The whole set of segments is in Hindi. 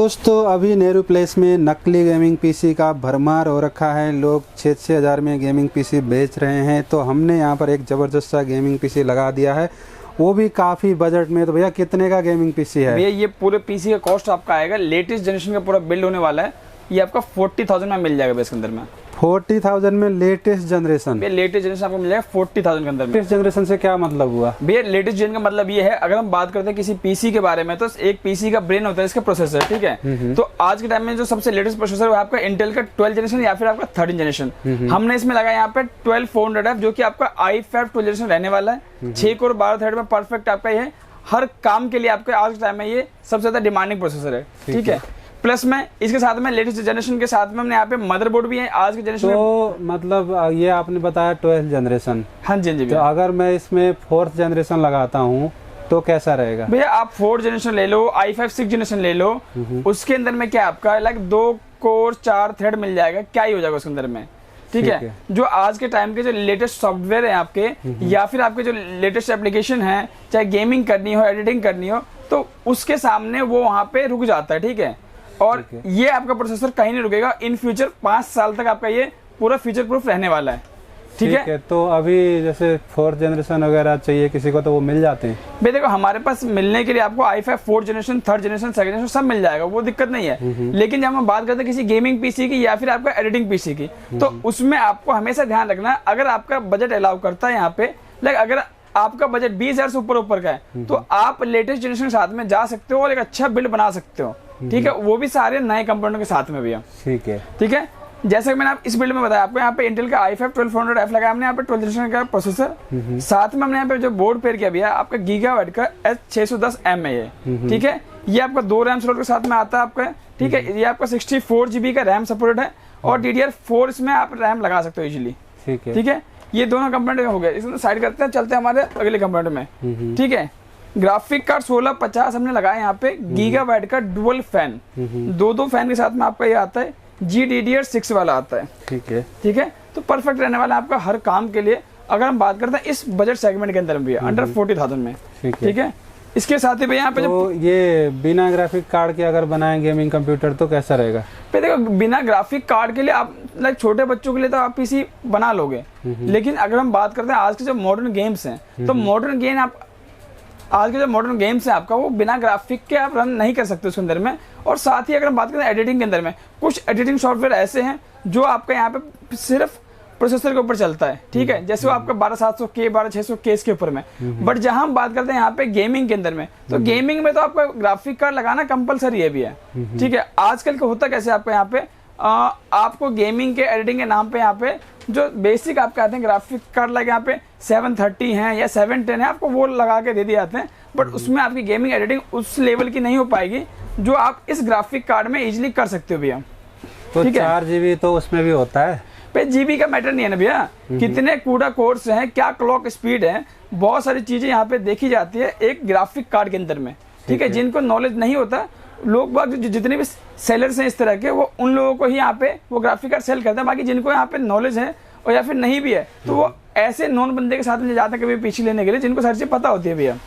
दोस्तों अभी नेहरू प्लेस में नकली गेमिंग पीसी का भरमार हो रखा है। लोग 6-6 हज़ार में गेमिंग पीसी बेच रहे हैं, तो हमने यहाँ पर एक ज़बरदस्त सा गेमिंग पीसी लगा दिया है, वो भी काफ़ी बजट में। तो भैया कितने का गेमिंग पीसी है? भैया ये पूरे पीसी का कॉस्ट आपका आएगा, लेटेस्ट जनरेशन का पूरा बिल्ड होने वाला है, ये आपका 40,000 में मिल जाएगा। इसके अंदर में 40,000 में लेटेस्ट जनरेशन? लेटेस्ट जनरेशन आपको मिल जाएगा 40,000 के अंदर में। लेटेस्ट जनरेशन से क्या मतलब हुआ भैया? लेटेस्ट जनरेशन का मतलब ये है, अगर हम बात करते हैं किसी पीसी के बारे में, तो एक पीसी का ब्रेन होता है इसका प्रोसेसर, ठीक है। तो आज के टाइम में जो सबसे लेटेस्ट प्रोसेसर है आपका इंटेल का 12 जनरेशन या फिर आपका 13 जनरेशन। हमने इसमें लगाया यहाँ पे 12400F, जो कि आपका i5 12 जनरेशन रहने वाला है। 6 कोर 12 थ्रेड में परफेक्ट आपका ये है, हर काम के लिए आपके आज के टाइम में ये सबसे ज्यादा डिमांडिंग प्रोसेसर है, ठीक है। प्लस में इसके साथ में लेटेस्ट जनरेशन के साथ में हमने यहाँ पे मदरबोर्ड भी है आज के जनरेशन तो मतलब ये आपने बताया 12th जनरेशन। हाँ जी, हाँ जी। तो अगर मैं इसमें 4th जनरेशन लगाता हूँ तो कैसा रहेगा? भैया आप 4th जनरेशन ले लो, i5 6 जनरेशन ले लो, उसके अंदर में क्या आपका 2 कोर 4 थ्रेड मिल जाएगा, क्या ही हो जाएगा उसके अंदर में, ठीक है। जो आज के टाइम के जो लेटेस्ट सॉफ्टवेयर है आपके, या फिर आपके जो लेटेस्ट एप्लीकेशन है, चाहे गेमिंग करनी हो, एडिटिंग करनी हो, तो उसके सामने वो वहाँ पे रुक जाता है, ठीक है। और ये आपका प्रोसेसर कहीं नहीं रुकेगा, इन फ्यूचर 5 साल तक आपका ये पूरा फ्यूचर प्रूफ रहने वाला है, ठीक है। तो अभी जैसे 4th जनरेशन वगैरह चाहिए किसी को तो वो मिल जाते हैं? भाई देखो, हमारे पास मिलने के लिए आपको i5 4th generation, 3rd generation, 2nd generation सब मिल जाएगा, वो दिक्कत नहीं है। लेकिन जब हम बात करते हैं किसी गेमिंग पीसी की या फिर आपका एडिटिंग पीसी की, तो उसमें आपको हमेशा ध्यान रखना, अगर आपका बजट अलाउ करता है यहाँ पे, अगर आपका बजट 20,000 से ऊपर का है, तो आप लेटेस्ट जनरेशन के साथ में जा सकते हो और एक अच्छा बिल्ड बना सकते हो, ठीक है। वो भी सारे नए कंपोनेंट के साथ में भैया, ठीक है, ठीक है। जैसे कि मैंने आप इस बिल्ड में बताया आपको, यहाँ पे इंटेल का i5 12400F लगाया हमने, यहाँ पे 12th जनरेशन का प्रोसेसर, साथ में हमने यहाँ पे जो बोर्ड पेयर किया भैया आपका गीगाबाइट का H610M है, ठीक है। ये आपका 2 रैम स्लॉट के साथ में आता है आपका, ठीक है। ये आपका 64 GB का रैम सपोर्ट है, और DDR4 इसमें आप रैम लगा सकते हो इजीली, ठीक है। ये दोनों कंपोनेंट हो गए, इसमें साइड करते हैं, चलते हैं हमारे अगले कंपोनेंट में, ठीक है। ग्राफिक कार्ड 1650 हमने लगाया यहाँ पे, गीगाबाइट का डुअल फैन, 2 फैन के साथ में आपका ये आता है, GDDR6 वाला आता है, ठीक है, ठीक है। तो परफेक्ट रहने वाला है आपका हर काम के लिए, अगर हम बात करते हैं इस बजट सेगमेंट के अंदर भी, अंडर 40,000 में, ठीक है। इसके साथ ही भैया यहाँ पे तो ये बिना ग्राफिक कार्ड के अगर बनाए गेमिंग कंप्यूटर तो कैसा रहेगा? देखो, बिना ग्राफिक कार्ड के लिए आप छोटे बच्चों के लिए तो आप पीसी बना लोगे, लेकिन अगर हम बात करते हैं आज के जो मॉडर्न गेम्स हैं, तो मॉडर्न गेम आप आज के जो मॉडर्न गेम्स है आपका, वो बिना ग्राफिक के आप रन नहीं कर सकते उसके अंदर में। और साथ ही अगर हम बात करें एडिटिंग के अंदर में, कुछ एडिटिंग सॉफ्टवेयर ऐसे हैं जो आपका यहाँ पे सिर्फ प्रोसेसर के ऊपर चलता है, ठीक है। जैसे वो आपका 12700K 12600K इसके ऊपर में। बट जहां हम बात करते हैं यहाँ पे गेमिंग के अंदर में, तो गेमिंग में तो आपका ग्राफिक कार्ड लगाना कंपलसरी है भी है, ठीक है। आजकल का होता कैसे आपका यहाँ पे, आपको गेमिंग के एडिटिंग के नाम पे यहाँ पे जो बेसिक आपके आते हैं ग्राफिक कार्ड लगे, यहाँ पे 730 है या 710 है, आपको वो लगा के दे दिए जाते हैं। बट उसमें आपकी गेमिंग एडिटिंग उस लेवल की नहीं हो पाएगी जो आप इस ग्राफिक कार्ड में इजीली कर सकते हो भैया। तो 4 GB तो उसमें भी होता है? भाई GB का मैटर नहीं है ना भैया, कितने कूड़ा कोर्स हैं, क्या क्लॉक स्पीड है, बहुत सारी चीजें यहाँ पे देखी जाती है एक ग्राफिक कार्ड के अंदर में, ठीक है। जिनको नॉलेज नहीं होता, लोग बाग जितने भी सेलर्स हैं इस तरह के, वो उन लोगों को ही यहाँ पे वो ग्राफिक कार्ड सेल करते हैं। बाकी जिनको यहाँ पे नॉलेज है और या फिर नहीं भी है, तो वो ऐसे नॉन बंदे के साथ में जाते हैं कभी पीछे लेने के लिए, जिनको सारी चीज पता होती है भैया,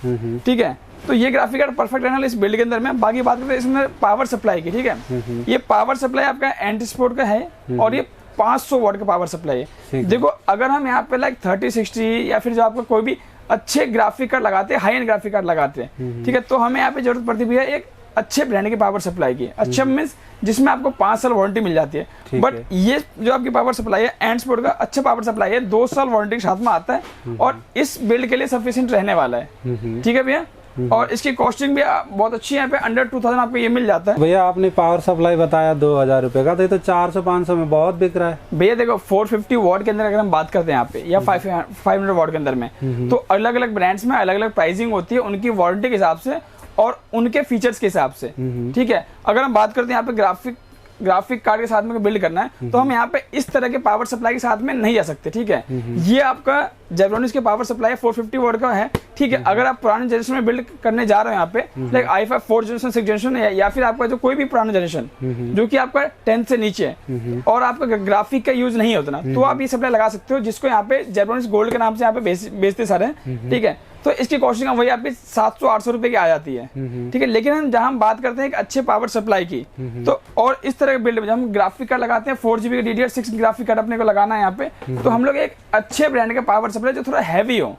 ठीक है। तो ये ग्राफिक कार्ड परफेक्ट रहने वाला इस बिल्ड के अंदर में। बाकी बात करते हैं इसमें पावर सप्लाई की, ठीक है। ये पावर सप्लाई आपका एंटी स्पोर्ट का है, और ये 500 वाट का पावर सप्लाई है। देखो, अगर हम यहाँ पे 3060 या फिर जो आपको कोई भी अच्छे ग्राफिक कार्ड लगाते हैं, हाई एंड ग्राफिक कार्ड लगाते हैं, ठीक है, तो हमें यहाँ पे जरूरत पड़ती भी है एक अच्छे ब्रांड की पावर सप्लाई की। अच्छा मीन्स जिसमें आपको 5 साल वारंटी मिल जाती है। बट ये जो आपकी पावर सप्लाई है, एंड स्पोर्ट का अच्छा पावर सप्लाई है, 2 साल वारंटी के साथ में आता है, और इस बिल्ड के लिए सफिशिएंट रहने वाला है, ठीक है भैया। और इसकी कॉस्टिंग भी बहुत अच्छी है, यहाँ पे अंडर 2000 आपको ये मिल जाता है। भैया आपने पावर सप्लाई बताया 2000 रुपए का, तो ये तो 400-500 में बहुत बिक रहा है भैया। देखो 450 वाट के अंदर अगर हम बात करते हैं यहाँ पे, या 500 वाट के अंदर में, तो अलग अलग ब्रांड्स में अलग अलग प्राइसिंग होती है, उनकी वारंटी के हिसाब से और उनके फीचर्स के हिसाब से, ठीक है। अगर हम बात करते हैं यहाँ पे ग्राफिक कार्ड के साथ में बिल्ड करना है, तो हम यहाँ पे इस तरह के पावर सप्लाई के साथ में नहीं जा सकते, ठीक है। ये आपका जेब्रोनिक्स के पावर सप्लाई 450 वॉट का है, ठीक है। अगर आप पुराने जनरेशन में बिल्ड करने जा रहे हो यहाँ पे, like i5 4th generation 6th generation या फिर आपका जो कोई भी पुराना जनरेशन जो कि आपका 10th से नीचे है और आपका ग्राफिक का यूज नहीं होता ना, तो आप ये सप्लाई लगा सकते हो, जिसको यहाँ पे जेब्रोनिक्स गोल्ड के नाम से यहाँ पे बेचते सारे हैं, ठीक है। तो इसकी कॉस्टिंग वही आपकी 700-800 रुपए की आ जाती है, ठीक है। लेकिन हम जहाँ हम बात करते हैं एक अच्छे पावर सप्लाई की, तो और इस तरह के बिल्ड में जब हम ग्राफिक कार्ड लगाते हैं 4GB का DDR6 ग्राफिक कार्ड अपने को लगाना है यहाँ पे, तो हम लोग एक अच्छे ब्रांड का पावर सप्लाई जो थोड़ा हैवी हो।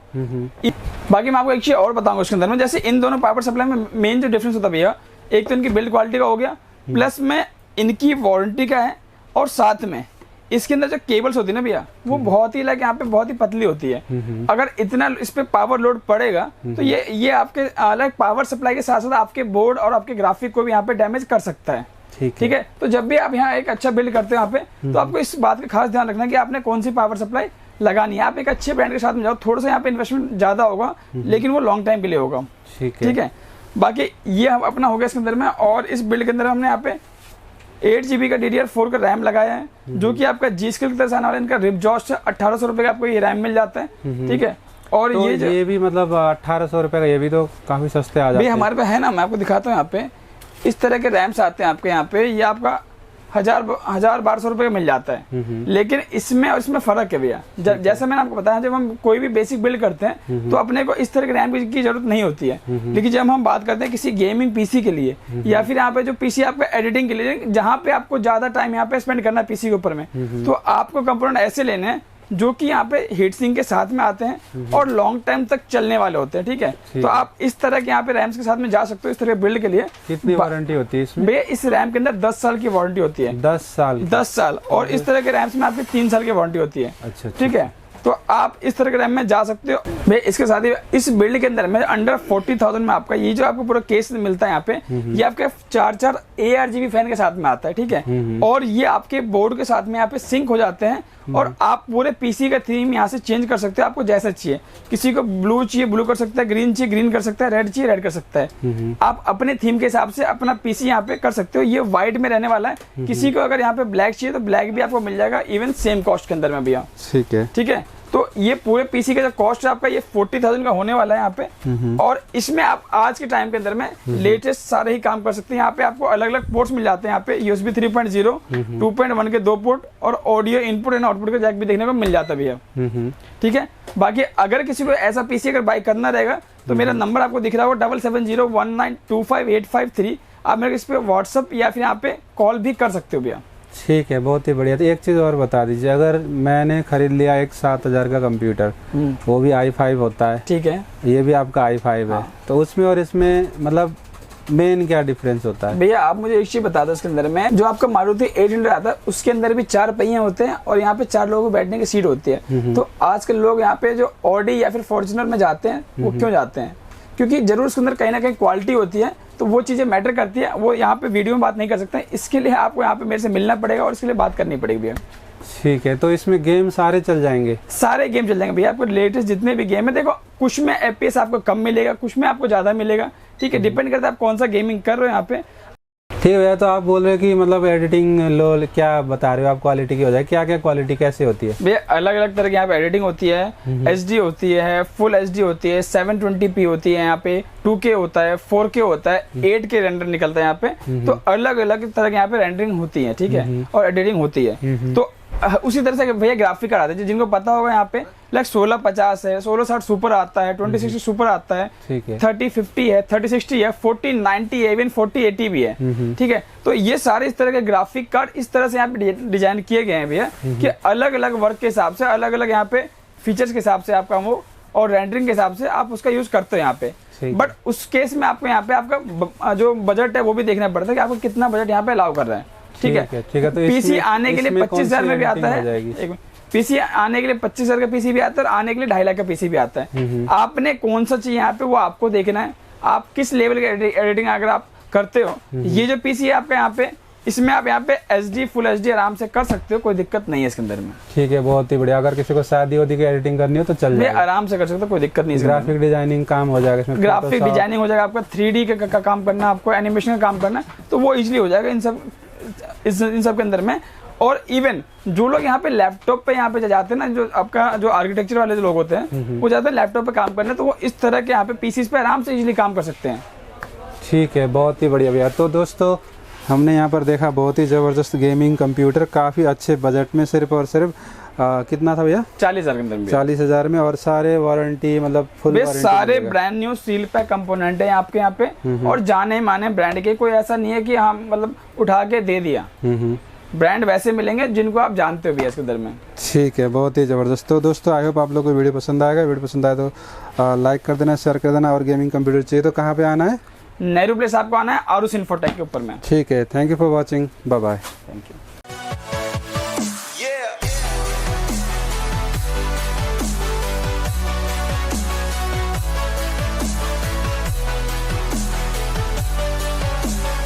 बाकी मैं आपको एक चीज और बताऊंगा उसके अंदर में, जैसे इन दोनों पावर सप्लाई में मेन जो डिफरेंस होता है भैया, एक तो इनकी बिल्ड क्वालिटी का हो गया, प्लस में इनकी वारंटी का है, और साथ में इसके अंदर जो केबल्स होती है ना भैया, वो बहुत ही लाइक यहाँ पे बहुत ही पतली होती है। अगर इतना इस पे पावर लोड पड़ेगा तो ये आपके लाइक पावर सप्लाई के साथ साथ आपके बोर्ड और आपके ग्राफिक को भी यहाँ पे डैमेज कर सकता है, ठीक है। तो जब भी आप यहाँ एक अच्छा बिल्ड करते हो यहाँ पे, तो आपको इस बात का खास ध्यान रखना कि आपने कौन सी पावर सप्लाई लगानी है। आप एक अच्छे ब्रांड के साथ में जाओ, थोड़ा सा यहाँ पे इन्वेस्टमेंट ज्यादा होगा, लेकिन वो लॉन्ग टाइम के लिए होगा, ठीक है। बाकी ये अपना हो गया इसके अंदर में, और इस बिल्ड के अंदर हमने यहाँ पे 8GB का DDR4 का रैम लगाया है, जो कि आपका G-Skill की तरह से आने वाला इनका रिपजॉस्ट से 1800 रुपए का आपको ये रैम मिल जाता है, ठीक है। और तो ये भी मतलब 1800 रुपए का, ये भी तो काफी सस्ते आ जाते हैं। हमारे पास है ना, मैं आपको दिखाता हूँ यहाँ पे इस तरह के रैम्स आते हैं आपके यहाँ पे, ये आपका 1000-1200 रुपए का मिल जाता है। लेकिन इसमें और इसमें फर्क है भैया, जैसा मैंने आपको बताया, जब हम कोई भी बेसिक बिल्ड करते हैं तो अपने को इस तरह के रैम की जरूरत नहीं होती है, लेकिन जब हम बात करते हैं किसी गेमिंग पीसी के लिए या फिर यहाँ पे जो पीसी आपका एडिटिंग के लिए, जहाँ पे आपको ज्यादा टाइम यहाँ पे स्पेंड करना है पीसी के ऊपर में, तो आपको कंपोनेंट ऐसे लेने हैं जो कि यहाँ पे हीट सिंक के साथ में आते हैं और लॉन्ग टाइम तक चलने वाले होते हैं, ठीक है। तो आप इस तरह के यहाँ पे रैम्स के साथ में जा सकते हो इस तरह बिल्ड के लिए। कितनी वारंटी होती है इसमें? भैया इस रैम के अंदर 10 साल की वारंटी होती है। 10 साल। और इस तरह के रैम्स में आपकी 3 साल की वारंटी होती है, अच्छा, ठीक है। तो आप इस तरह के रैम में जा सकते हो भैया। इसके साथ ही इस बिल्ड के अंदर में अंडर 40,000 में आपका ये जो आपको पूरा केस मिलता है यहाँ पे, ये आपके 4 ARGB फैन के साथ में आता है, ठीक है। और ये आपके बोर्ड के साथ में यहाँ पे सिंक हो जाते हैं, और आप पूरे पीसी का थीम यहाँ से चेंज कर सकते हो आपको जैसा चाहिए। किसी को ब्लू चाहिए ब्लू कर सकता है, ग्रीन चाहिए ग्रीन कर सकता है, रेड चाहिए रेड कर सकता है। आप अपने थीम के हिसाब से अपना पीसी यहाँ पे कर सकते हो। ये व्हाइट में रहने वाला है, किसी को अगर यहाँ पे ब्लैक चाहिए तो ब्लैक भी आपको मिल जाएगा, इवन सेम कॉस्ट के अंदर में भैया, ठीक है। तो ये पूरे पीसी का जो कॉस्ट है आपका ये 40,000 का होने वाला है यहाँ पे। और इसमें आप आज के टाइम के अंदर में लेटेस्ट सारे ही काम कर सकते हैं। यहाँ पे आपको अलग अलग पोर्ट्स मिल जाते हैं, यहाँ पे USB 3.0, 2.1 के 2 पोर्ट और ऑडियो इनपुट एंड आउटपुट का जैक भी देखने को मिल जाता है भैया, ठीक है। बाकी अगर किसी को ऐसा पीसी अगर बाई करना रहेगा तो मेरा नंबर आपको दिख रहा होगा 7701925853। आप मेरे इस पे व्हाट्सअप या फिर यहाँ पे कॉल भी कर सकते हो भैया, ठीक है। बहुत ही बढ़िया। तो एक चीज़ और बता दीजिए, अगर मैंने खरीद लिया एक 7000 का कंप्यूटर, वो भी i5 होता है, ठीक है, ये भी आपका i5 है, तो उसमें और इसमें मतलब मेन क्या डिफरेंस होता है? भैया आप मुझे एक चीज बता दो, इसके अंदर में जो आपका मारुति 800 आता है उसके अंदर भी 4 पहिए होते हैं और यहाँ पे 4 लोगों को बैठने की सीट होती है। तो आजकल लोग यहाँ पे जो ऑडी या फिर फॉर्च्यूनर में जाते हैं, वो क्यों जाते हैं? क्योंकि जरूर उसके अंदर कहीं ना कहीं क्वालिटी होती है, तो वो चीजें मैटर करती है। वो यहाँ पे वीडियो में बात नहीं कर सकते, इसके लिए आपको यहाँ पे मेरे से मिलना पड़ेगा और इसके लिए बात करनी पड़ेगी भैया, ठीक है। तो इसमें गेम सारे चल जाएंगे? सारे गेम चल जाएंगे भैया। आपको लेटेस्ट जितने भी गेम है, देखो कुछ में FPS आपको कम मिलेगा, कुछ में आपको ज्यादा मिलेगा, ठीक है। डिपेंड करता है आप कौन सा गेमिंग कर रहे हो यहाँ पे, ठीक है भैया। तो आप बोल रहे हैं कि मतलब एडिटिंग लो, क्या बता रहे हो आप क्वालिटी की हो जाए, क्या क्या क्वालिटी कैसे होती है भैया? अलग अलग तरह की यहाँ पे एडिटिंग होती है, HD होती है, फुल HD होती है, 720p होती है, यहाँ पे 2K होता है, 4K होता है, 8K रेंडर निकलता है यहाँ पे। तो अलग अलग तरह की यहाँ पे रेंडरिंग होती है, ठीक है, और एडिटिंग होती है। तो उसी तरह से भैया ग्राफिक कार्ड आते हैं, जिनको पता होगा यहाँ पे लाइक 1650 है, 1660 सुपर आता है, 2060 सुपर आता है, 3050 है, 3060 है, 4090 है, इवन 4080 भी है, ठीक है। तो ये सारे इस तरह के ग्राफिक कार्ड इस तरह से यहाँ पे डिजाइन किए गए हैं भैया, कि अलग अलग वर्क के हिसाब से, अलग अलग यहाँ पे फीचर्स के हिसाब से आपका वो और रेंडरिंग के हिसाब से आप उसका यूज करते हो यहाँ पे। बट उस केस में आपको यहाँ पे आपका जो बजट है वो भी देखना पड़ता है कि आपको कितना बजट यहाँ पे अलाउ कर रहा है, ठीक है। तो पीसी आने के लिए 25,000 में भी आता है, पीसी आने के लिए 25,000 का पीसी भी आता है और आने के लिए 2.5 लाख का पीसी भी आता है। आपने कौन सा चाहिए यहाँ पे वो आपको देखना है, आप किस लेवल की एडिटिंग अगर आप करते हो। ये जो पीसी है आपका यहाँ पे, इसमें आप यहाँ पे HD फुल HD आराम से कर सकते हो, कोई दिक्कत नहीं है इसके अंदर में, ठीक है। बहुत ही बढ़िया। अगर किसी को शादी वादी की एडिटिंग करनी हो तो चल जाएगा, आराम से कर सकते हो, कोई दिक्कत नहीं है। ग्राफिक डिजाइनिंग काम हो जाएगा इसमें, ग्राफिक डिजाइनिंग हो जाएगा, आपका 3D का काम करना, आपको एनिमेशन का काम करना, तो वो इजिली हो जाएगा इन सब के अंदर में। और इवन जो लोग यहाँ पे लैपटॉप पे यहाँ पे जाते हैं ना, जो आपका जो आर्किटेक्चर वाले जो लोग होते हैं वो जाते हैं लैपटॉप पे काम करने, तो वो इस तरह के यहाँ पे पीसीस पे आराम से इजीली काम कर सकते हैं। ठीक है, बहुत ही बढ़िया भैया। तो दोस्तों हमने यहाँ पर देखा बहुत ही ज़बरदस्त गेमिंग कंप्यूटर, काफ़ी अच्छे बजट में, सिर्फ और सिर्फ कितना था भैया? 40,000 के अंदर। 40,000 में, और सारे वारंटी मतलब फुल वारंटी, सारे brand new seal pack component है आपके यहाँ पे, और जाने माने ब्रांड के, कोई ऐसा नहीं है कि हम मतलब उठा के दे दिया। ब्रांड वैसे मिलेंगे जिनको आप जानते हो भी इसके अंदर में। ठीक है, बहुत ही ज़बरदस्त। तो दोस्तों आई होप आप लोग को वीडियो पसंद आएगा। वीडियो पसंद आए तो लाइक कर देना, शेयर कर देना, और गेमिंग कंप्यूटर चाहिए तो कहाँ पे आना है? नेहरू प्लेस आपको आना है, आरुस इन्फोटेक के ऊपर में। ठीक है, thank you for watching, bye bye. Thank you.